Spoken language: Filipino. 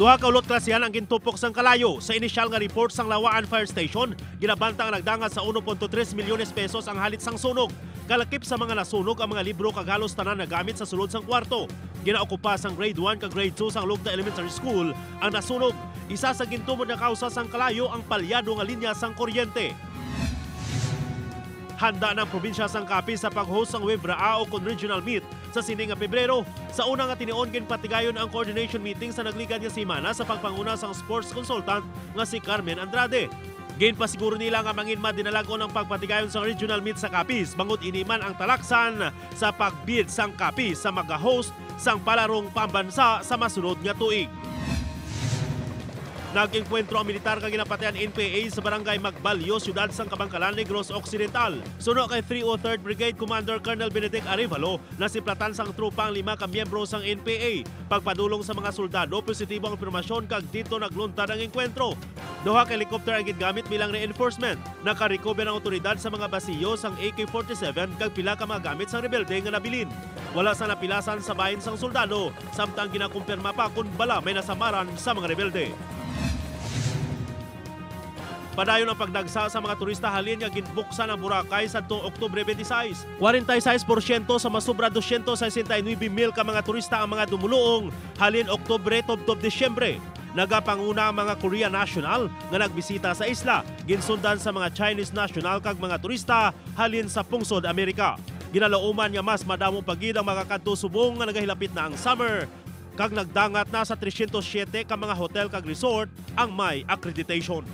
Duha ka ulot klasihan ang gintupok sang kalayo. Sa inisyal nga report sang Lawaan Fire Station, ginabanta ang nagdangat sa 1.3 milyones pesos ang halit sang sunog. Kalakip sa mga nasunog ang mga libro kag halos tanan na gamit sa sulod sang kwarto. Ginaokupa sang grade 1 kag grade 2 sang Lugda Elementary School ang nasunog. Isa sa gintumod na kausa sang kalayo ang palyado nga linya sang kuryente. Handa ng probinsya sang Capiz sa pag-host ng WVRAA Regional Meet sa sining nga Pebrero. Sa una nga tinion ginpatigayon ang coordination meeting sa nagligan nga semana sa pagpanguna sang sports consultant nga si Carmen Andrade. Ginpasiguro nila nga manginma dinalagon ang pagpatigayon sa regional meet sa Capiz. Bangod iniman ang talaksan sa pagbid sang Capiz sa mag-host sang palarong pambansa sa masunod nga tuig. Nag-enkwentro ang militar kag ginapatayan NPA sa barangay Magbalyo, siyudad sang Kabangkalan, Negros Occidental. Suno kay 303rd Brigade Commander Colonel Benedict Arevalo na siplatan sang Troopa ang 5 ka miyembro sang NPA. Pagpadulong sa mga soldado, positibo ang impormasyon kag dito nagluntad ang enkwentro. Duha ka helicopter ang gingamit bilang reinforcement. Nakarecover ang otoridad sa mga basiyo sang AK-47 kag pila ka mga gamit sang rebelde nga nabilin. Wala sa napilasan sa bahin sang soldado, samtang ginakumpirma pa kung bala may nasamaran sa mga rebelde. Padayon ang pagdagsa sa mga turista halin nga ginbuksan ang Boracay sa Oktubre 26. 46% sa masubra 269,000 ka mga turista ang mga dumuluong halin Oktubre tubtob Disyembre. Nagapanguna ang mga Korean national nga nagbisita sa Isla, ginsundan sa mga Chinese national kag mga turista halin sa pungsod Amerika. Ginalauman nga mas madamong pagid ang mga kadto subong nga nagahilapit na ang summer kag nagdangat na sa 307 ka mga hotel kag resort ang may accreditation.